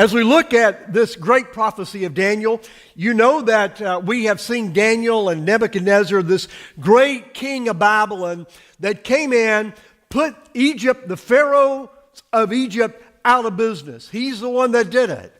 As we look at this great prophecy of Daniel, you know that we have seen Daniel and Nebuchadnezzar, this great king of Babylon that came in, put Egypt, the Pharaoh of Egypt, out of business. He's the one that did it.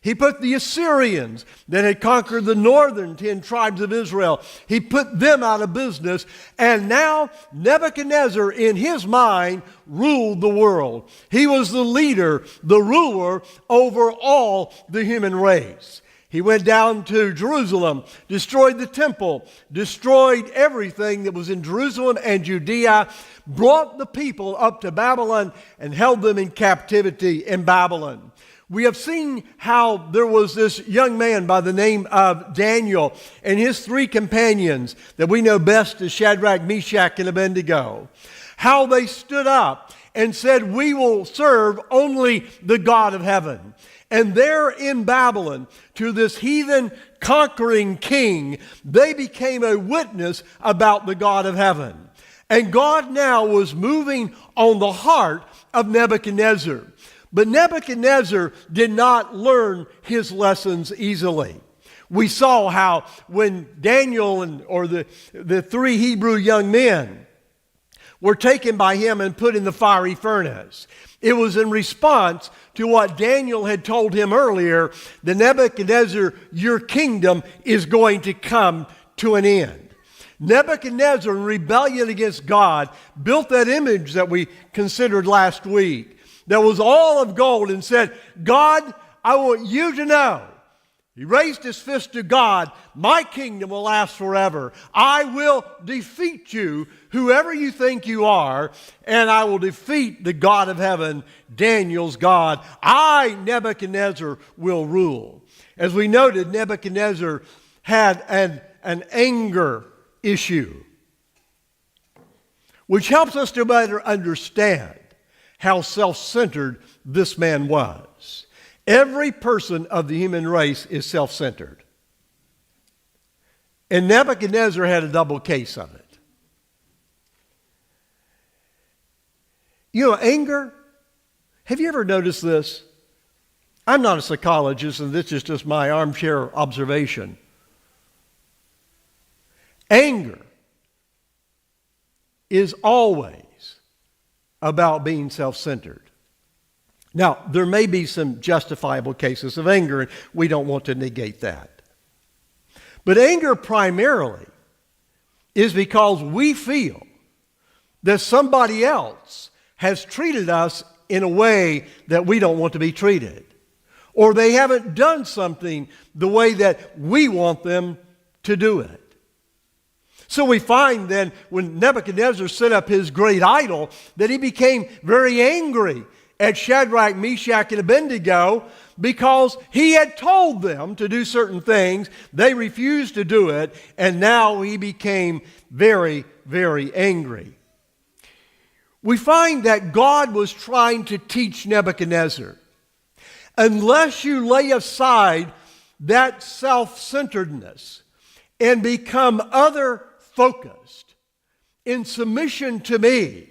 He put the Assyrians that had conquered the northern 10 tribes of Israel. He put them out of business. And now Nebuchadnezzar, in his mind, ruled the world. He was the leader, the ruler over all the human race. He went down to Jerusalem, destroyed the temple, destroyed everything that was in Jerusalem and Judea, brought the people up to Babylon, and held them in captivity in Babylon. We have seen how there was this young man by the name of Daniel and his 3 companions that we know best as Shadrach, Meshach, and Abednego. How they stood up and said, "We will serve only the God of heaven." And there in Babylon, to this heathen conquering king, they became a witness about the God of heaven. And God now was moving on the heart of Nebuchadnezzar. But Nebuchadnezzar did not learn his lessons easily. We saw how when Daniel or the 3 Hebrew young men were taken by him and put in the fiery furnace, it was in response to what Daniel had told him earlier, that Nebuchadnezzar, your kingdom is going to come to an end. Nebuchadnezzar, in rebellion against God, built that image that we considered last week that was all of gold and said, "God, I want you to know." He raised his fist to God, "My kingdom will last forever. I will defeat you, whoever you think you are, and I will defeat the God of heaven, Daniel's God. I, Nebuchadnezzar, will rule." As we noted, Nebuchadnezzar had an anger issue, which helps us to better understand how self-centered this man was. Every person of the human race is self-centered. And Nebuchadnezzar had a double case of it. You know, anger, have you ever noticed this? I'm not a psychologist, and this is just my armchair observation. Anger is always about being self-centered. Now, there may be some justifiable cases of anger, and we don't want to negate that. But anger primarily is because we feel that somebody else has treated us in a way that we don't want to be treated, or they haven't done something the way that we want them to do it. So we find then when Nebuchadnezzar set up his great idol that he became very angry at Shadrach, Meshach, and Abednego because he had told them to do certain things. They refused to do it, and now he became very, very angry. We find that God was trying to teach Nebuchadnezzar, unless you lay aside that self-centeredness and become other-focused in submission to me,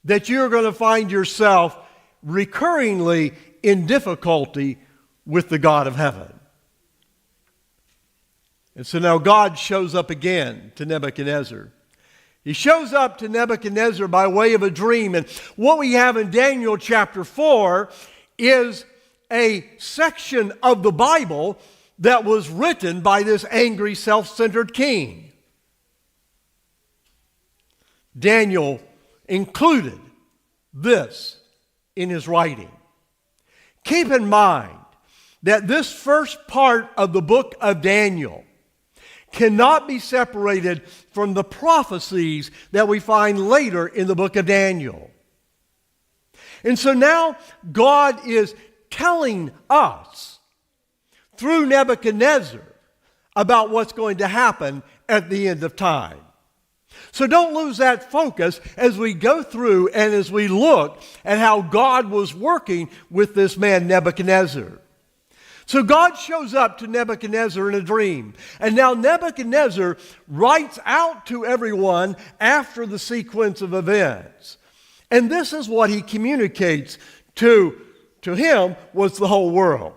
that you're going to find yourself recurringly in difficulty with the God of heaven. And so now God shows up again to Nebuchadnezzar. He shows up to Nebuchadnezzar by way of a dream. And what we have in Daniel chapter 4 is a section of the Bible that was written by this angry, self-centered king. Daniel included this in his writing. Keep in mind that this first part of the book of Daniel cannot be separated from the prophecies that we find later in the book of Daniel. And so now God is telling us through Nebuchadnezzar about what's going to happen at the end of time. So don't lose that focus as we go through and as we look at how God was working with this man Nebuchadnezzar. So God shows up to Nebuchadnezzar in a dream. And now Nebuchadnezzar writes out to everyone after the sequence of events. And this is what he communicates to to him was the whole world.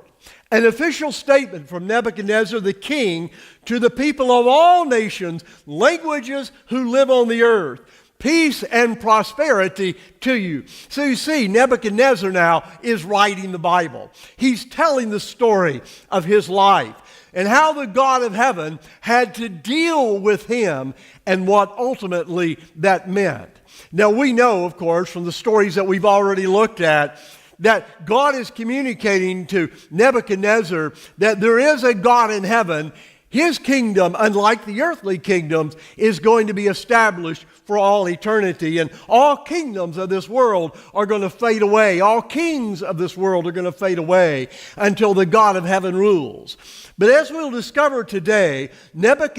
An official statement from Nebuchadnezzar the king to the people of all nations, languages who live on the earth. Peace and prosperity to you. So you see, Nebuchadnezzar now is writing the Bible. He's telling the story of his life and how the God of heaven had to deal with him and what ultimately that meant. Now we know, of course, from the stories that we've already looked at, that God is communicating to Nebuchadnezzar that there is a God in heaven. His kingdom, unlike the earthly kingdoms, is going to be established for all eternity. And all kingdoms of this world are going to fade away. All kings of this world are going to fade away until the God of heaven rules. But as we'll discover today, God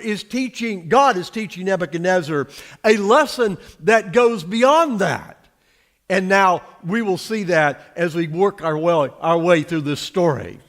is teaching Nebuchadnezzar a lesson that goes beyond that. And now we will see that as we work our way through this story.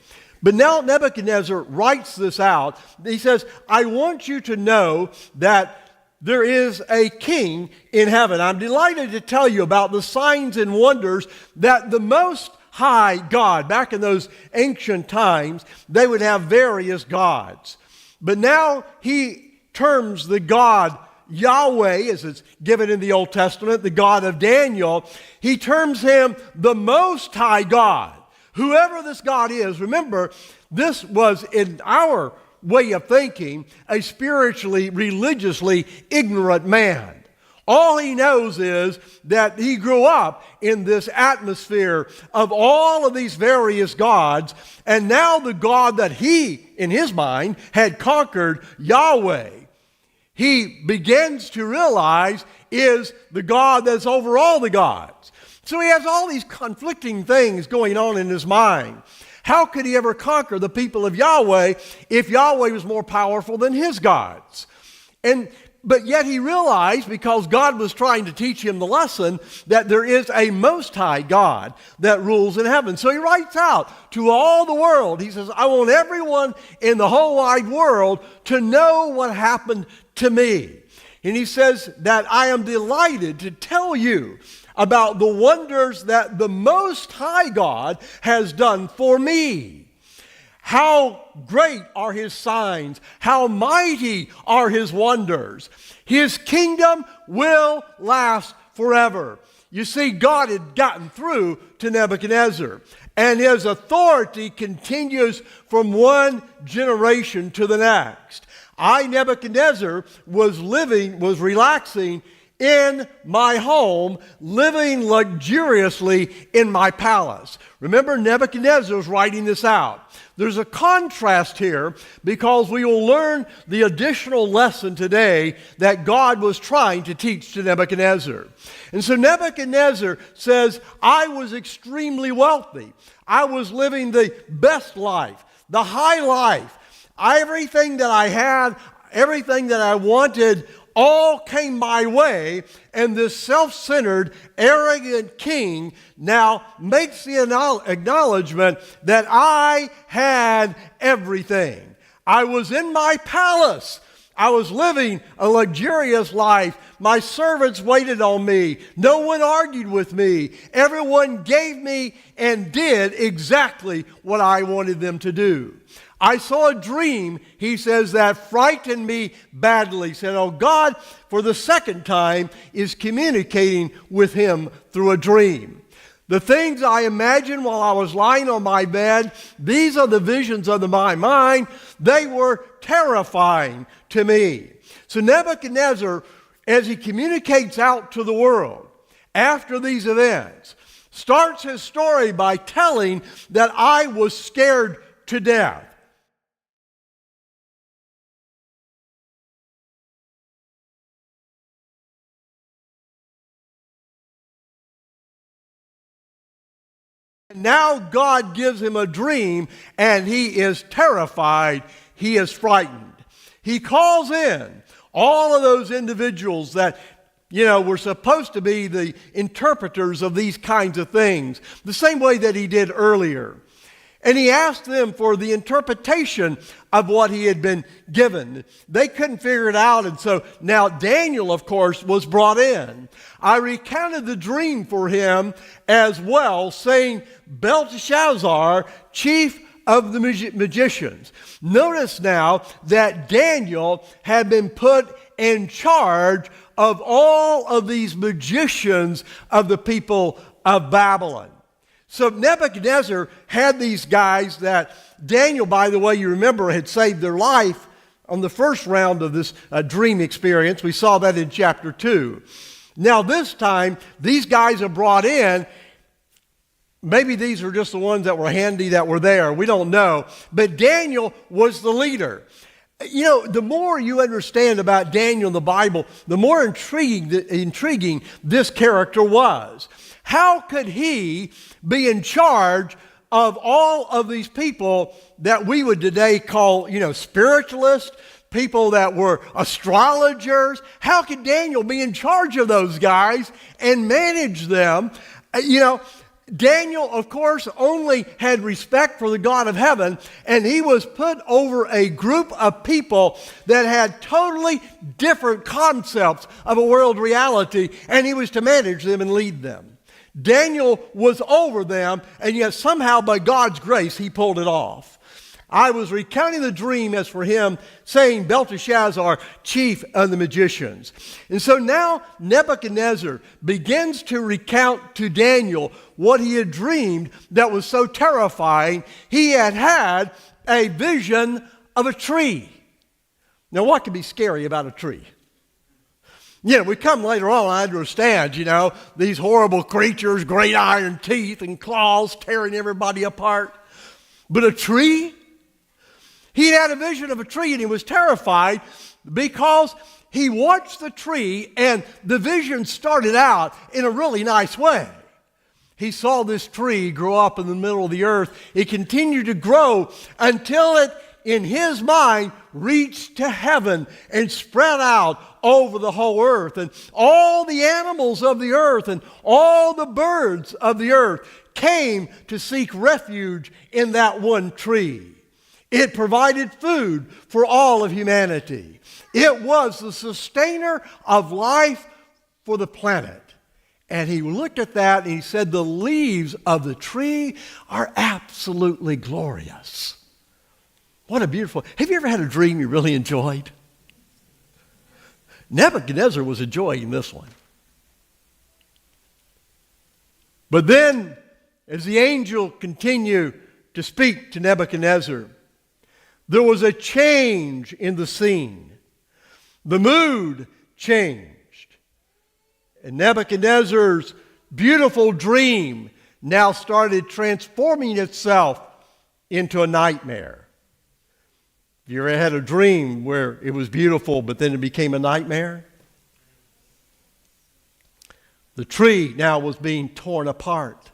But now Nebuchadnezzar writes this out. He says, I want you to know that there is a king in heaven. I'm delighted to tell you about the signs and wonders that the Most High God, back in those ancient times, they would have various gods. But now he terms the God Yahweh, as it's given in the Old Testament, the God of Daniel, he terms him the Most High God. Whoever this God is, remember, this was in our way of thinking a spiritually, religiously ignorant man. All he knows is that he grew up in this atmosphere of all of these various gods, and now the God that he, in his mind, had conquered, Yahweh, he begins to realize is the God that's over all the gods. So he has all these conflicting things going on in his mind. How could he ever conquer the people of Yahweh if Yahweh was more powerful than his gods? But yet he realized, because God was trying to teach him the lesson, that there is a Most High God that rules in heaven. So he writes out to all the world. He says, I want everyone in the whole wide world to know what happened to me. And he says that I am delighted to tell you about the wonders that the Most High God has done for me. How great are his signs, how mighty are his wonders. His kingdom will last forever. You see, God had gotten through to Nebuchadnezzar, and his authority continues from one generation to the next. I, Nebuchadnezzar, was relaxing in my home, living luxuriously in my palace. Remember, Nebuchadnezzar is writing this out. There's a contrast here because we will learn the additional lesson today that God was trying to teach to Nebuchadnezzar. And so Nebuchadnezzar says, I was extremely wealthy. I was living the best life, the high life. Everything that I had, everything that I wanted, all came my way, and this self-centered, arrogant king now makes the acknowledgement that I had everything. I was in my palace. I was living a luxurious life. My servants waited on me. No one argued with me. Everyone gave me and did exactly what I wanted them to do. I saw a dream, he says, that frightened me badly. He said, oh, God, for the second time, is communicating with him through a dream. The things I imagined while I was lying on my bed, these are the visions of my mind. They were terrifying to me. So Nebuchadnezzar, as he communicates out to the world after these events, starts his story by telling that I was scared to death. Now God gives him a dream, and he is terrified. He is frightened. He calls in all of those individuals that, were supposed to be the interpreters of these kinds of things, the same way that he did earlier. And he asked them for the interpretation of what he had been given. They couldn't figure it out, and so now Daniel, of course, was brought in. I recounted the dream for him as well, saying, Belteshazzar, chief of the magicians. Notice now that Daniel had been put in charge of all of these magicians of the people of Babylon. So Nebuchadnezzar had these guys that Daniel, by the way, you remember, had saved their life on the first round of this dream experience. We saw that in chapter 2. Now this time, these guys are brought in. Maybe these are just the ones that were handy that were there. We don't know. But Daniel was the leader. You know, the more you understand about Daniel in the Bible, the more intriguing this character was. How could he be in charge of all of these people that we would today call, spiritualists, people that were astrologers? How could Daniel be in charge of those guys and manage them? Daniel, of course, only had respect for the God of heaven, and he was put over a group of people that had totally different concepts of a world reality, and he was to manage them and lead them. Daniel was over them, and yet somehow by God's grace, he pulled it off. I was recounting the dream as for him, saying, Belteshazzar, chief of the magicians. And so now Nebuchadnezzar begins to recount to Daniel what he had dreamed that was so terrifying. He had a vision of a tree. Now, what could be scary about a tree? We come later on, I understand, these horrible creatures, great iron teeth and claws tearing everybody apart. But a tree? He had a vision of a tree and he was terrified because he watched the tree and the vision started out in a really nice way. He saw this tree grow up in the middle of the earth. It continued to grow until it, in his mind, reached to heaven and spread out over the whole earth. And all the animals of the earth and all the birds of the earth came to seek refuge in that one tree. It provided food for all of humanity. It was the sustainer of life for the planet. And he looked at that and he said, the leaves of the tree are absolutely glorious. What a beautiful... Have you ever had a dream you really enjoyed? Nebuchadnezzar was enjoying this one. But then, as the angel continued to speak to Nebuchadnezzar, there was a change in the scene. The mood changed. And Nebuchadnezzar's beautiful dream now started transforming itself into a nightmare. Have you ever had a dream where it was beautiful, but then it became a nightmare? The tree now was being torn apart.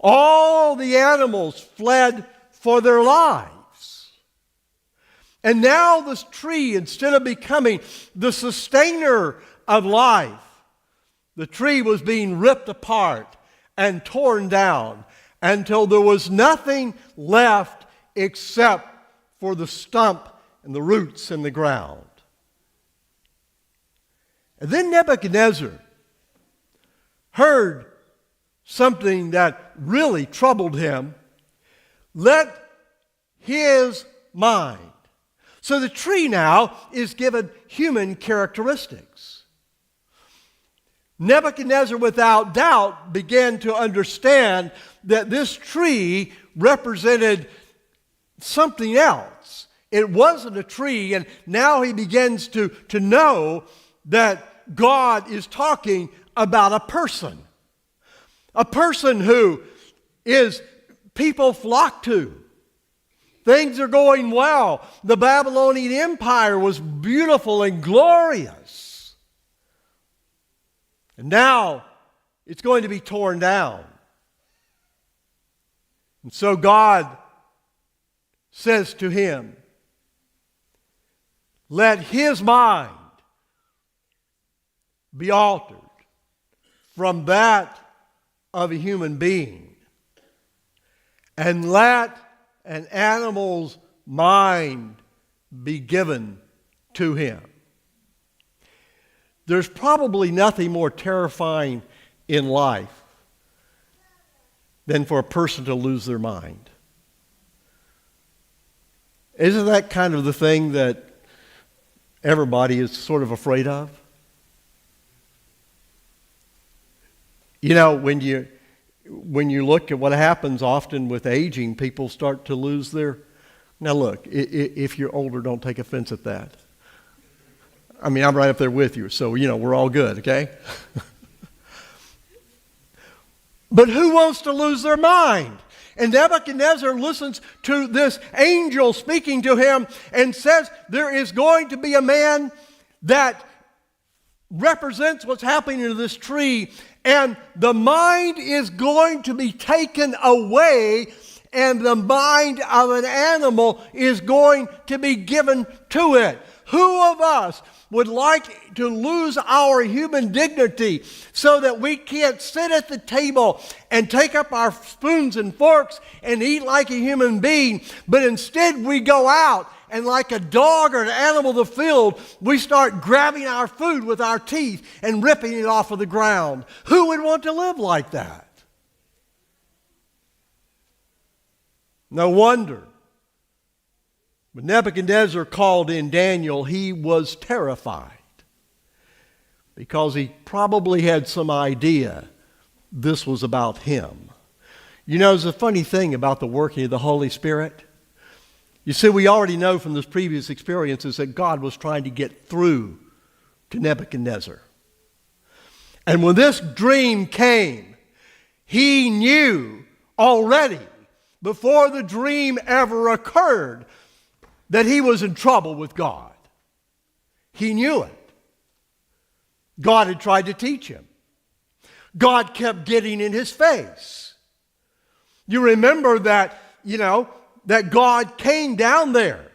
All the animals fled for their lives. And now this tree, instead of becoming the sustainer of life, the tree was being ripped apart and torn down until there was nothing left except for the stump and the roots in the ground. And then Nebuchadnezzar heard something that really troubled him. Let his mind. So the tree now is given human characteristics. Nebuchadnezzar, without doubt, began to understand that this tree represented something else. It wasn't a tree, and now he begins to know that God is talking about a person. A person who is people flock to. Things are going well. The Babylonian Empire was beautiful and glorious. And now it's going to be torn down. And so God says to him, let his mind be altered from that of a human being, and let an animal's mind be given to him. There's probably nothing more terrifying in life than for a person to lose their mind. Isn't that kind of the thing that everybody is sort of afraid of? You know, when you look at what happens often with aging, people start to lose their... Now look, if you're older, don't take offense at that. I mean, I'm right up there with you, so, we're all good, okay? But who wants to lose their mind? And Nebuchadnezzar listens to this angel speaking to him and says there is going to be a man that represents what's happening to this tree, and the mind is going to be taken away, and the mind of an animal is going to be given to it. Who of us would like to lose our human dignity so that we can't sit at the table and take up our spoons and forks and eat like a human being, but instead we go out and like a dog or an animal of the field, we start grabbing our food with our teeth and ripping it off of the ground? Who would want to live like that? No wonder when Nebuchadnezzar called in Daniel, he was terrified because he probably had some idea this was about him. There's a funny thing about the working of the Holy Spirit. You see, we already know from this previous experiences that God was trying to get through to Nebuchadnezzar. And when this dream came, he knew already, before the dream ever occurred, that he was in trouble with God. He knew it. God had tried to teach him. God kept getting in his face. You remember that, that God came down there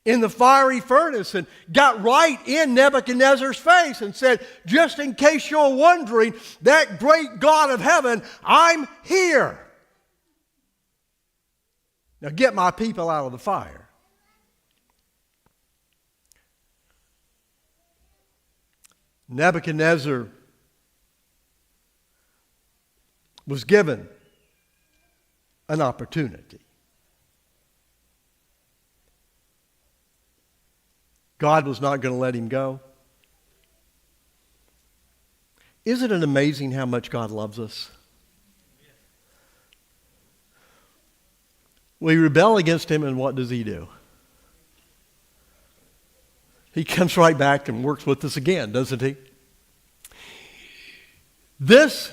in the fiery furnace and got right in Nebuchadnezzar's face and said, just in case you're wondering, that great God of heaven, I'm here. Now get my people out of the fire. Nebuchadnezzar was given an opportunity. God was not going to let him go. Isn't it amazing how much God loves us? We rebel against him, and what does he do? He comes right back and works with us again, doesn't he? This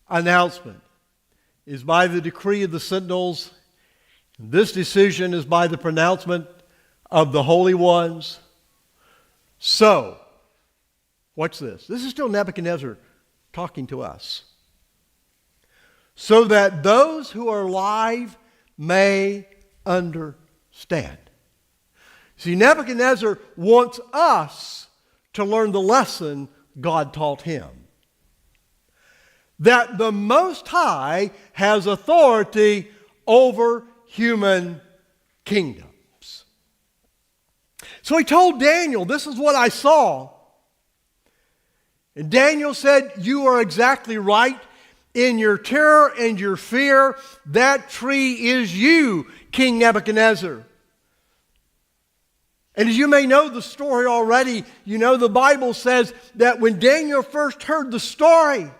announcement is by the decree of the sentinels. This decision is by the pronouncement of the holy ones. So, watch this. This is still Nebuchadnezzar talking to us. So that those who are alive may understand. See, Nebuchadnezzar wants us to learn the lesson God taught him. That the Most High has authority over human kingdoms. So he told Daniel, this is what I saw. And Daniel said, you are exactly right. In your terror and your fear, that tree is you, King Nebuchadnezzar. And as you may know the story already, the Bible says that when Daniel first heard the story,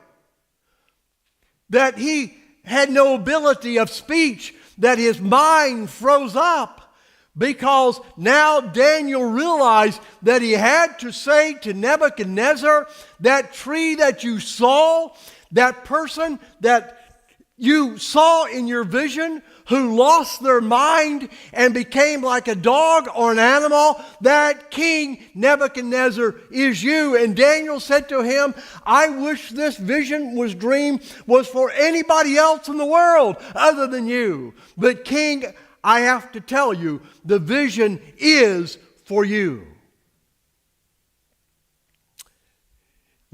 that he had no ability of speech, that his mind froze up, because now Daniel realized that he had to say to Nebuchadnezzar, that tree that you saw, that person that you saw in your vision who lost their mind and became like a dog or an animal, that King Nebuchadnezzar is you. And Daniel said to him, I wish this vision was for anybody else in the world other than you. But King, I have to tell you, the vision is for you.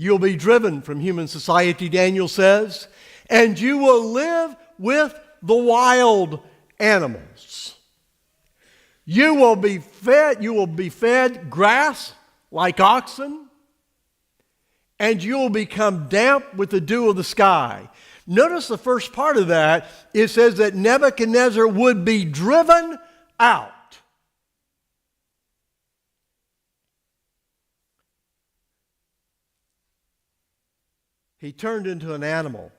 You'll be driven from human society, Daniel says, and you will live with the wild animals. You will be fed grass like oxen, and you will become damp with the dew of the sky. Notice the first part of that. It says that Nebuchadnezzar would be driven out. He turned into an animal.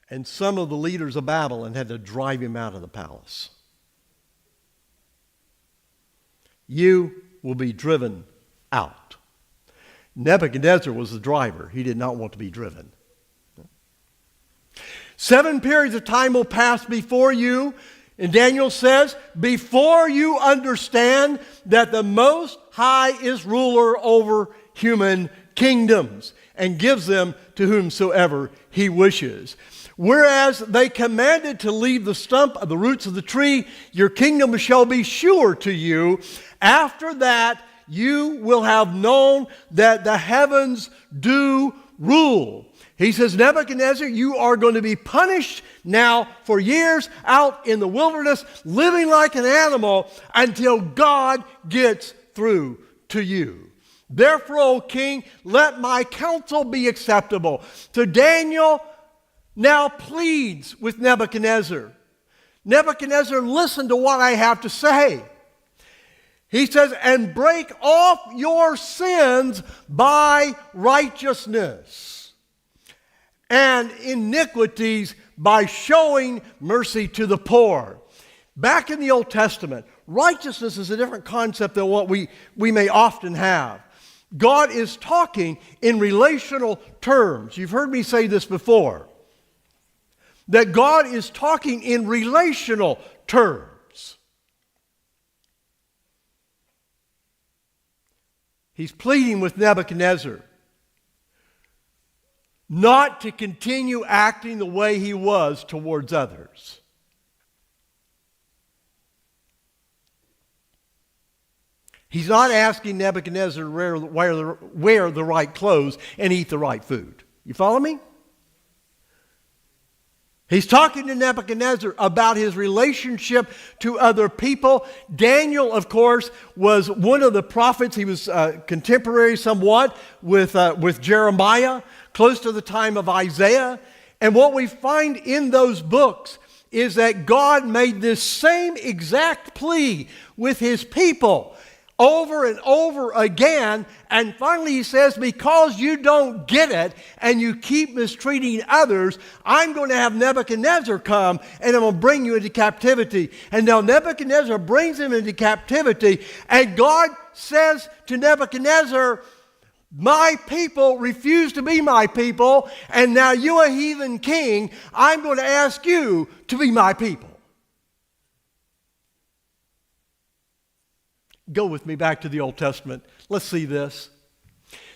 And some of the leaders of Babylon had to drive him out of the palace. You will be driven out. Nebuchadnezzar was the driver. He did not want to be driven. 7 periods of time will pass before you. And Daniel says, before you understand that the Most High is ruler over human kingdoms and gives them to whomsoever he wishes. Whereas they commanded to leave the stump of the roots of the tree, your kingdom shall be sure to you. After that, you will have known that the heavens do rule. He says, Nebuchadnezzar, you are going to be punished now for years out in the wilderness, living like an animal until God gets through to you. Therefore, O king, let my counsel be acceptable. So Daniel now pleads with Nebuchadnezzar. Nebuchadnezzar, listen to what I have to say. He says, and break off your sins by righteousness, and iniquities by showing mercy to the poor. Back in the Old Testament, righteousness is a different concept than what we may often have. God is talking in relational terms. You've heard me say this before, that God is talking in relational terms. He's pleading with Nebuchadnezzar not to continue acting the way he was towards others. He's not asking Nebuchadnezzar to wear the right clothes and eat the right food. You follow me? He's talking to Nebuchadnezzar about his relationship to other people. Daniel, of course, was one of the prophets. He was contemporary somewhat with Jeremiah, close to the time of Isaiah. And what we find in those books is that God made this same exact plea with his people over and over again. And finally he says, because you don't get it and you keep mistreating others, I'm going to have Nebuchadnezzar come and I'm going to bring you into captivity. And now Nebuchadnezzar brings him into captivity, and God says to Nebuchadnezzar, my people refuse to be my people, and now you, a heathen king, I'm going to ask you to be my people. Go with me back to the Old Testament. Let's see this.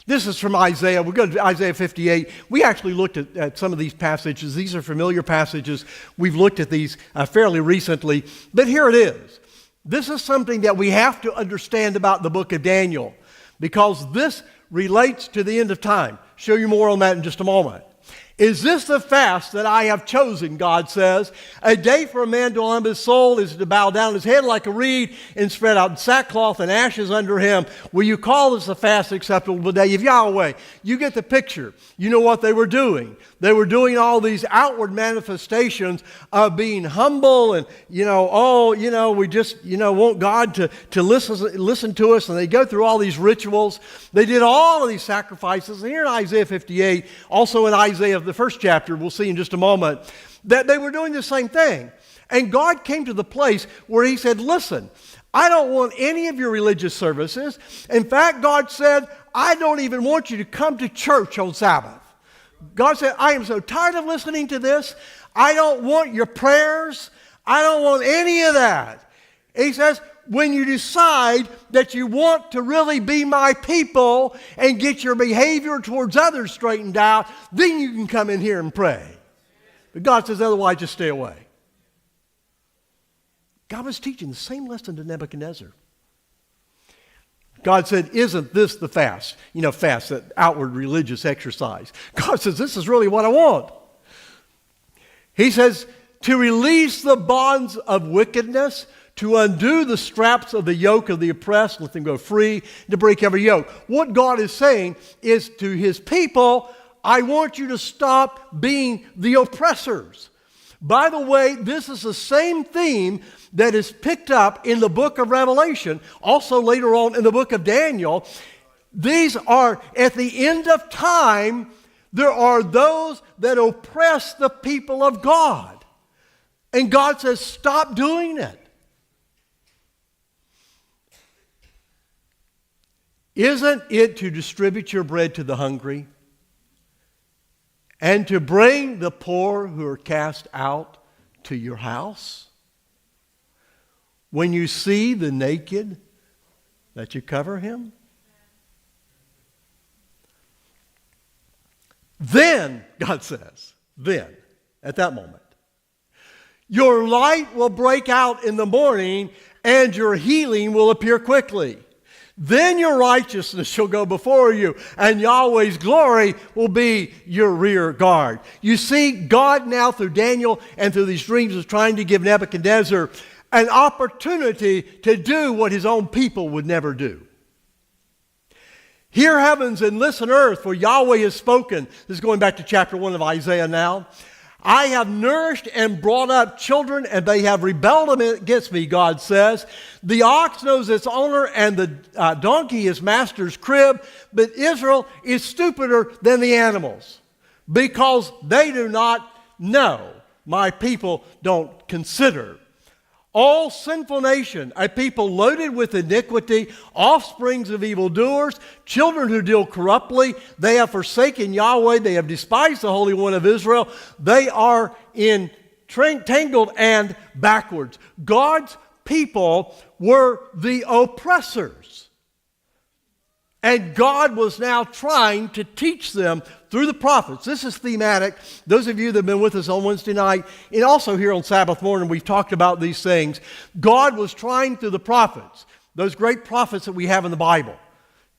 This is from Isaiah. We're going to Isaiah 58. We actually looked at some of these passages. These are familiar passages. We've looked at these fairly recently. But here it is. This is something that we have to understand about the book of Daniel, because this relates to the end of time. Show you more on that in just a moment. Is this the fast that I have chosen, God says? A day for a man to humble his soul is to bow down his head like a reed and spread out sackcloth and ashes under him. Will you call this a fast acceptable day of Yahweh? You get the picture. You know what they were doing. They were doing all these outward manifestations of being humble and, we just, want God to listen to us. And they go through all these rituals. They did all of these sacrifices. And here in Isaiah 58, also in Isaiah the first chapter, we'll see in just a moment, that they were doing the same thing. And God came to the place where he said, listen, I don't want any of your religious services. In fact, God said, I don't even want you to come to church on Sabbath. God said, I am so tired of listening to this. I don't want your prayers. I don't want any of that. He says, when you decide that you want to really be my people and get your behavior towards others straightened out, then you can come in here and pray. But God says, otherwise, just stay away. God was teaching the same lesson to Nebuchadnezzar. God said, isn't this the fast? You know, fast, that outward religious exercise. God says, this is really what I want. He says, to release the bonds of wickedness, to undo the straps of the yoke of the oppressed, let them go free, to break every yoke. What God is saying is to his people, I want you to stop being the oppressors. By the way, this is the same theme that is picked up in the book of Revelation, also later on in the book of Daniel. These are, at the end of time, there are those that oppress the people of God. And God says, stop doing it. Isn't it to distribute your bread to the hungry and to bring the poor who are cast out to your house? When you see the naked, that you cover him? Then, God says, then, at that moment, your light will break out in the morning and your healing will appear quickly. Then your righteousness shall go before you, and Yahweh's glory will be your rear guard. You see, God now through Daniel and through these dreams is trying to give Nebuchadnezzar an opportunity to do what his own people would never do. Hear heavens and listen earth, for Yahweh has spoken. This is going back to chapter 1 of Isaiah now. I have nourished and brought up children, and they have rebelled against me, God says. The ox knows its owner, and the donkey his master's crib, but Israel is stupider than the animals, because they do not know. My people don't consider. All sinful nation, a people loaded with iniquity, offsprings of evildoers, children who deal corruptly. They have forsaken Yahweh. They have despised the Holy One of Israel. They are entangled and backwards. God's people were the oppressors. And God was now trying to teach them through the prophets. This is thematic. Those of you that have been with us on Wednesday night, and also here on Sabbath morning, we've talked about these things. God was trying through the prophets, those great prophets that we have in the Bible.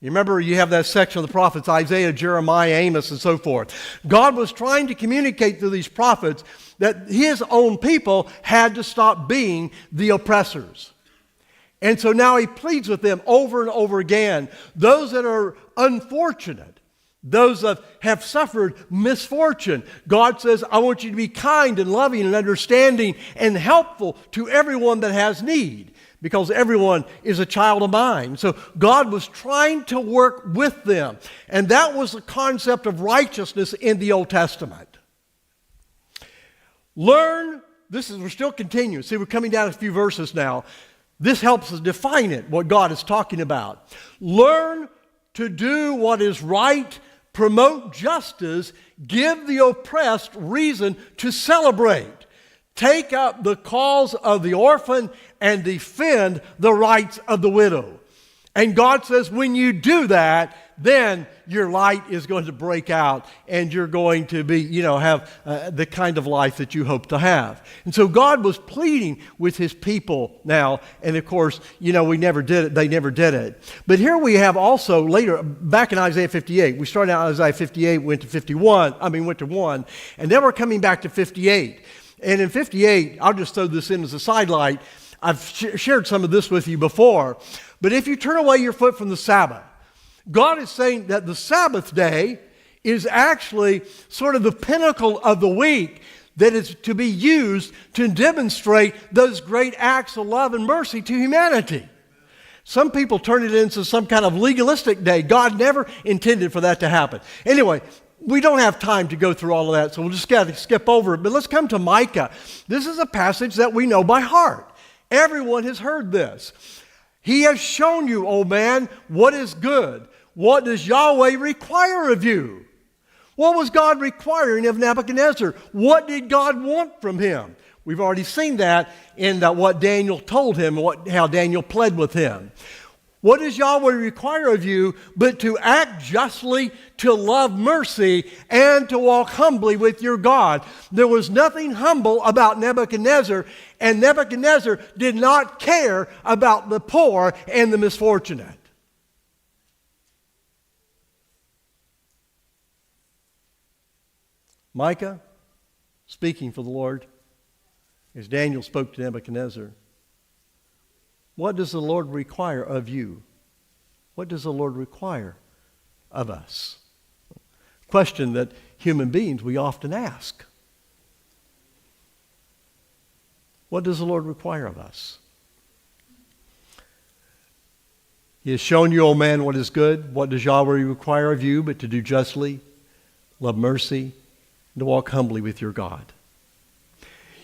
You remember you have that section of the prophets, Isaiah, Jeremiah, Amos, and so forth. God was trying to communicate through these prophets that his own people had to stop being the oppressors. And so now he pleads with them over and over again. Those that are unfortunate, those that have suffered misfortune, God says, I want you to be kind and loving and understanding and helpful to everyone that has need, because everyone is a child of mine. So God was trying to work with them. And that was the concept of righteousness in the Old Testament. We're still continuing. See, we're coming down a few verses now. This helps us define it, what God is talking about. Learn to do what is right, promote justice, give the oppressed reason to celebrate. Take up the cause of the orphan and defend the rights of the widow. And God says, when you do that, then your light is going to break out and you're going to be, have the kind of life that you hope to have. And so God was pleading with his people now. And of course, we never did it. They never did it. But here we have also later, back in Isaiah 58, we started out in Isaiah 58, went to 1, and then we're coming back to 58. And in 58, I'll just throw this in as a sidelight. I've shared some of this with you before. But if you turn away your foot from the Sabbath, God is saying that the Sabbath day is actually sort of the pinnacle of the week that is to be used to demonstrate those great acts of love and mercy to humanity. Some people turn it into some kind of legalistic day. God never intended for that to happen. Anyway, we don't have time to go through all of that, so we'll just skip over it. But let's come to Micah. This is a passage that we know by heart. Everyone has heard this. He has shown you, O man, what is good. What does Yahweh require of you? What was God requiring of Nebuchadnezzar? What did God want from him? We've already seen that in what Daniel told him, how Daniel pled with him. What does Yahweh require of you but to act justly, to love mercy, and to walk humbly with your God? There was nothing humble about Nebuchadnezzar, and Nebuchadnezzar did not care about the poor and the misfortunate. Micah, speaking for the Lord, as Daniel spoke to Nebuchadnezzar, what does the Lord require of you? What does the Lord require of us? Question that human beings we often ask. What does the Lord require of us? He has shown you, O man, what is good. What does Yahweh require of you but to do justly, love mercy, and to walk humbly with your God?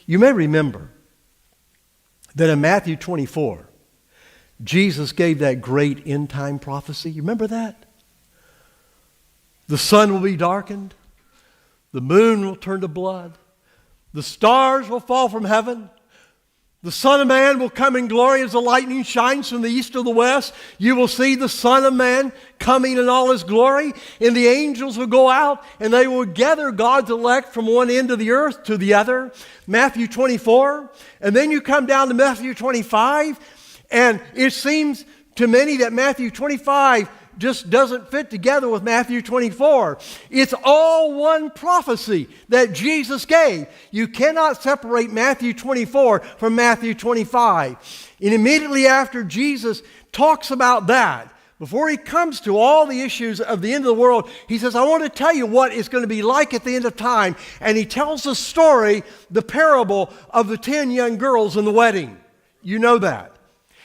You may remember that in Matthew 24, Jesus gave that great end-time prophecy. You remember that? The sun will be darkened. The moon will turn to blood. The stars will fall from heaven. The Son of Man will come in glory as the lightning shines from the east to the west. You will see the Son of Man coming in all his glory. And the angels will go out and they will gather God's elect from one end of the earth to the other. Matthew 24. And then you come down to Matthew 25. And it seems to many that Matthew 25 just doesn't fit together with Matthew 24. It's all one prophecy that Jesus gave. You cannot separate Matthew 24 from Matthew 25. And immediately after Jesus talks about that, before he comes to all the issues of the end of the world, he says, I want to tell you what it's going to be like at the end of time. And he tells the story, the parable of the 10 young girls in the wedding. You know that.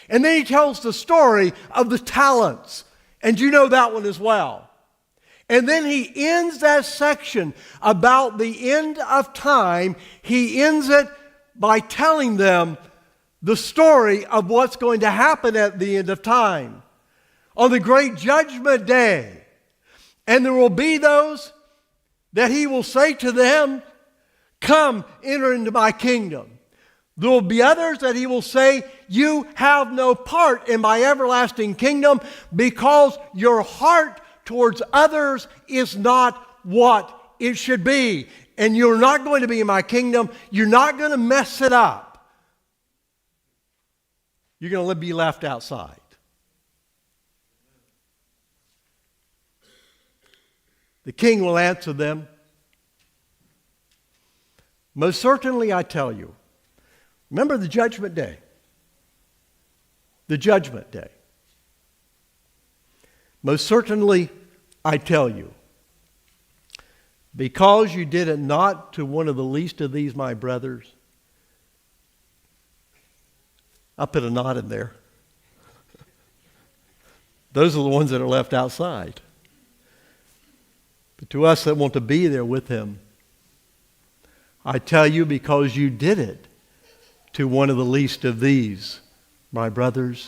And then he tells the story of the talents. And you know that one as well. And then he ends that section about the end of time. He ends it by telling them the story of what's going to happen at the end of time. On the great judgment day. And there will be those that he will say to them, come, enter into my kingdom. There will be others that he will say, you have no part in my everlasting kingdom because your heart towards others is not what it should be. And you're not going to be in my kingdom. You're not going to mess it up. You're going to be left outside. The king will answer them, most certainly I tell you. Remember the judgment day. The judgment day. Most certainly, I tell you, because you did it not to one of the least of these, my brothers, I'll put a knot in there. Those are the ones that are left outside. But to us that want to be there with him, I tell you, because you did it to one of the least of these, my brothers,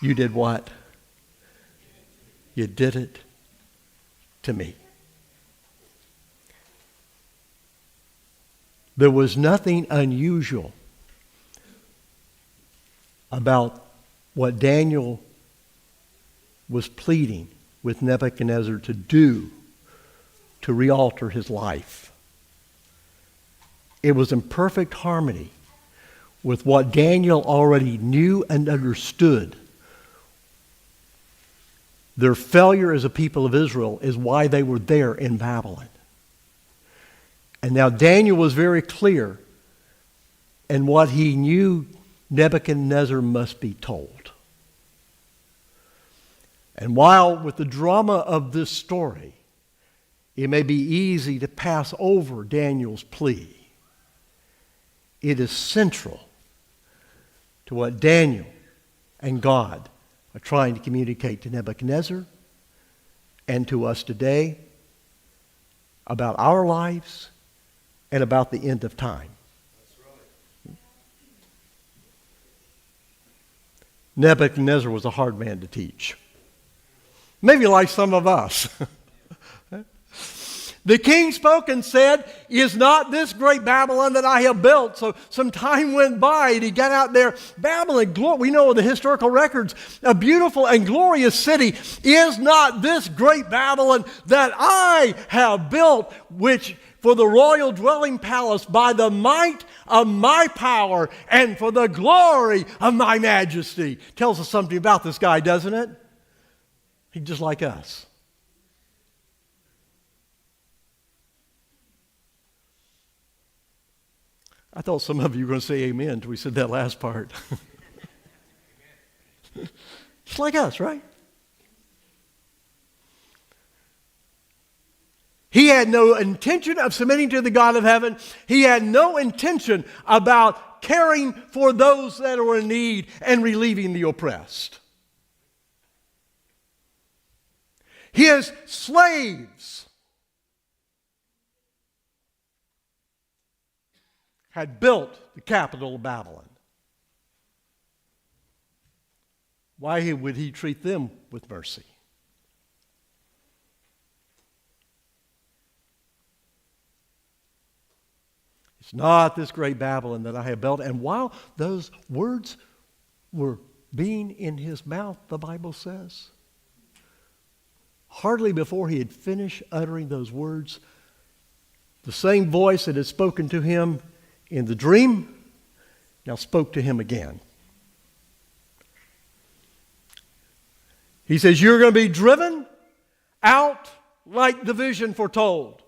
you did what? You did it to me. There was nothing unusual about what Daniel was pleading with Nebuchadnezzar to do to realter his life. It was in perfect harmony with what Daniel already knew and understood. Their failure as a people of Israel is why they were there in Babylon. And now Daniel was very clear in what he knew Nebuchadnezzar must be told. And while with the drama of this story, it may be easy to pass over Daniel's plea, it is central to what Daniel and God are trying to communicate to Nebuchadnezzar and to us today about our lives and about the end of time. That's right. Nebuchadnezzar was a hard man to teach. Maybe like some of us. The king spoke and said, is not this great Babylon that I have built? So some time went by and he got out there. Babylon, we know the historical records, a beautiful and glorious city. Is not this great Babylon that I have built, which for the royal dwelling palace by the might of my power and for the glory of my majesty? Tells us something about this guy, doesn't it? He's just like us. I thought some of you were going to say amen until we said that last part. Just like us, right? He had no intention of submitting to the God of heaven. He had no intention about caring for those that are in need and relieving the oppressed. His slaves had built the capital of Babylon. Why would he treat them with mercy? It's not this great Babylon that I have built. And while those words were being in his mouth, the Bible says, hardly before he had finished uttering those words, the same voice that had spoken to him in the dream now spoke to him again. He says, you're going to be driven out like the vision foretold,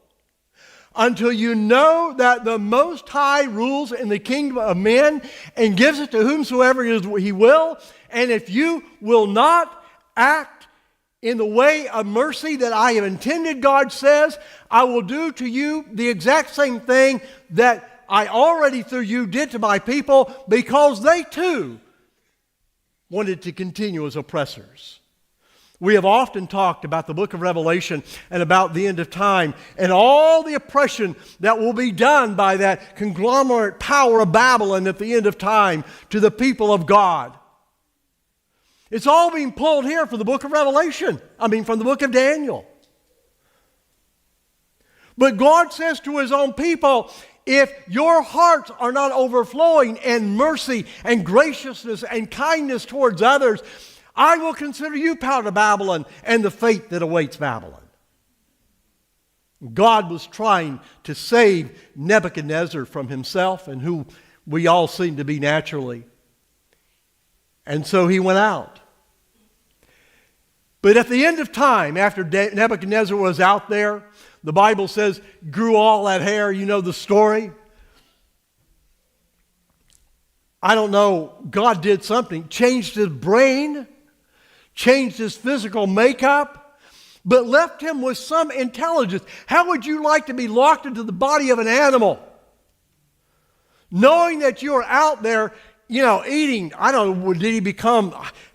until you know that the Most High rules in the kingdom of men and gives it to whomsoever he will. And if you will not act in the way of mercy that I have intended, God says, I will do to you the exact same thing that I already through you did to my people, because they too wanted to continue as oppressors. We have often talked about the book of Revelation and about the end of time and all the oppression that will be done by that conglomerate power of Babylon at the end of time to the people of God. It's all being pulled here from the book of Revelation. From the book of Daniel. But God says to his own people, if your hearts are not overflowing in mercy and graciousness and kindness towards others, I will consider you part of Babylon and the fate that awaits Babylon. God was trying to save Nebuchadnezzar from himself and who we all seem to be naturally. And so he went out. But at the end of time, after Nebuchadnezzar was out there, the Bible says, grew all that hair. You know the story. I don't know, God did something, changed his brain, changed his physical makeup, but left him with some intelligence. How would you like to be locked into the body of an animal, knowing that you're out there, eating? I don't know, did he become,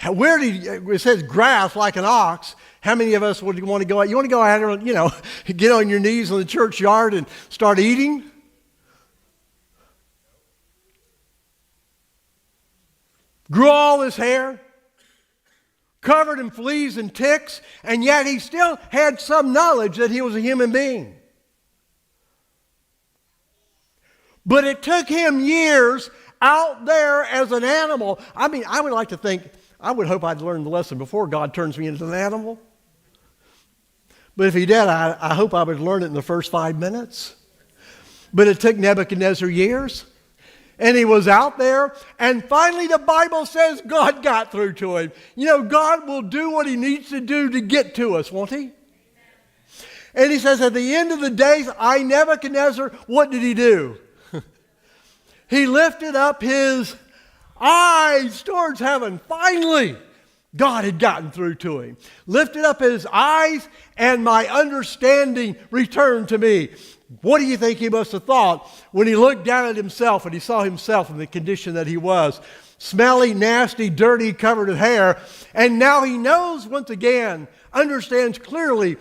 where did he, it says grass like an ox. How many of us would want to go out? You want to go out and, get on your knees in the churchyard and start eating? Grew all his hair, covered in fleas and ticks, and yet he still had some knowledge that he was a human being. But it took him years out there as an animal. I would like to think, I would hope I'd learned the lesson before God turns me into an animal. But if he did, I hope I would learn it in the first 5 minutes. But it took Nebuchadnezzar years. And he was out there, and finally the Bible says God got through to him. God will do what he needs to do to get to us, won't he? And he says, at the end of the days, Nebuchadnezzar, what did he do? He lifted up his eyes towards heaven. Finally, God had gotten through to him. Lifted up his eyes, and my understanding returned to me. What do you think he must have thought when he looked down at himself and he saw himself in the condition that he was? Smelly, nasty, dirty, covered with hair. And now he knows once again, understands clearly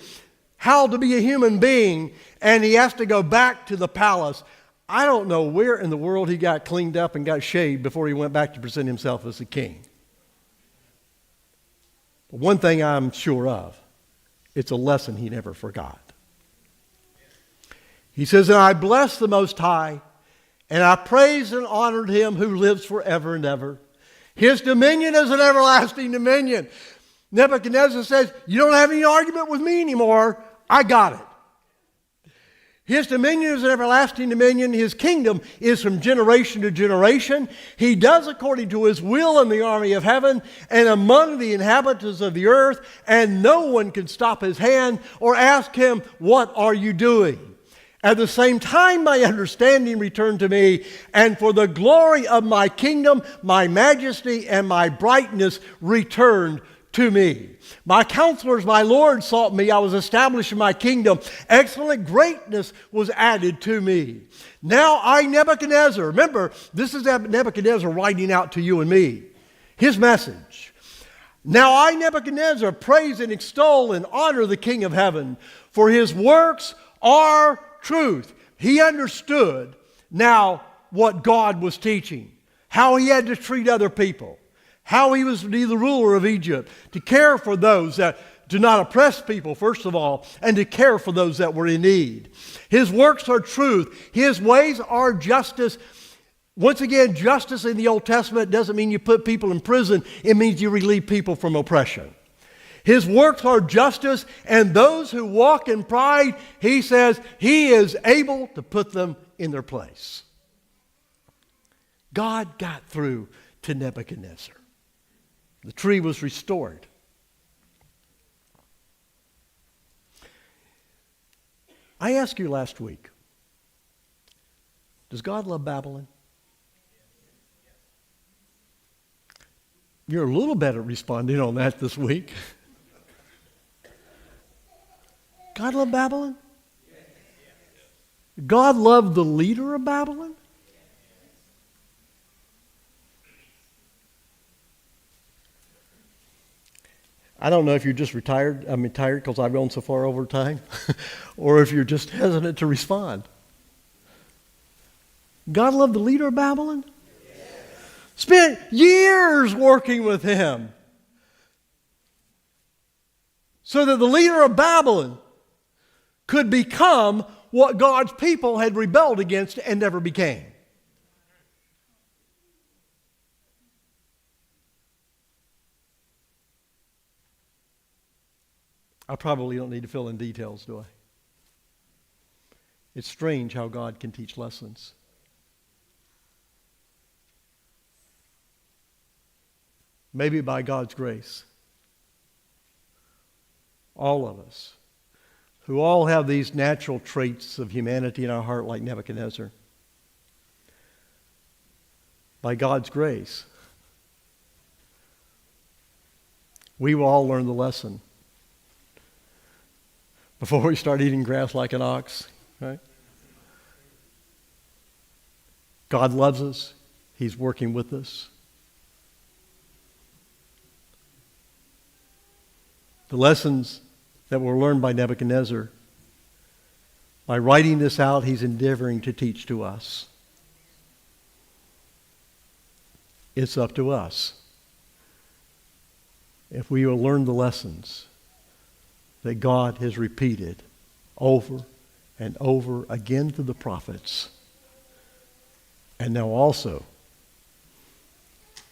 how to be a human being, and he has to go back to the palace. I don't know where in the world he got cleaned up and got shaved before he went back to present himself as a king. But one thing I'm sure of, it's a lesson he never forgot. He says, and I bless the Most High, and I praised and honored him who lives forever and ever. His dominion is an everlasting dominion. Nebuchadnezzar says, you don't have any argument with me anymore. I got it. His dominion is an everlasting dominion. His kingdom is from generation to generation. He does according to his will in the army of heaven and among the inhabitants of the earth, and no one can stop his hand or ask him, what are you doing? At the same time, my understanding returned to me, and for the glory of my kingdom, my majesty and my brightness returned to me. My counselors, my Lord, sought me. I was established in my kingdom. Excellent greatness was added to me. Now I, Nebuchadnezzar, remember, this is Nebuchadnezzar writing out to you and me. His message. Now I, Nebuchadnezzar, praise and extol and honor the King of heaven, for his works are truth. He understood now what God was teaching, how he had to treat other people, how he was to be the ruler of Egypt, to care for those that do not oppress people, first of all, and to care for those that were in need. His works are truth. His ways are justice. Once again, justice in the Old Testament doesn't mean you put people in prison. It means you relieve people from oppression. His works are justice, and those who walk in pride, he says, he is able to put them in their place. God got through to Nebuchadnezzar. The tree was restored. I asked you last week, does God love Babylon? You're a little better at responding on that this week. God loved Babylon? God loved the leader of Babylon? I don't know if you're just tired because I've gone so far over time, or if you're just hesitant to respond. God loved the leader of Babylon? Spent years working with him so that the leader of Babylon could become what God's people had rebelled against and never became. I probably don't need to fill in details, do I? It's strange how God can teach lessons. Maybe by God's grace, all of us, who all have these natural traits of humanity in our heart like Nebuchadnezzar, by God's grace, we will all learn the lesson before we start eating grass like an ox, right? God loves us. He's working with us. The lessons that were learned by Nebuchadnezzar, by writing this out, he's endeavoring to teach to us. It's up to us if we will learn the lessons that God has repeated over and over again to the prophets, and now also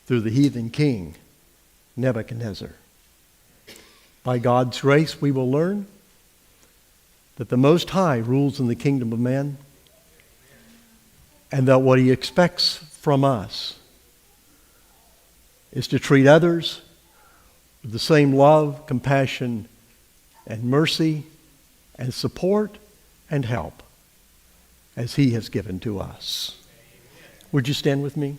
through the heathen king, Nebuchadnezzar. By God's grace, we will learn that the Most High rules in the kingdom of man, and that what he expects from us is to treat others with the same love, compassion, and mercy, and support, and help as he has given to us. Would you stand with me?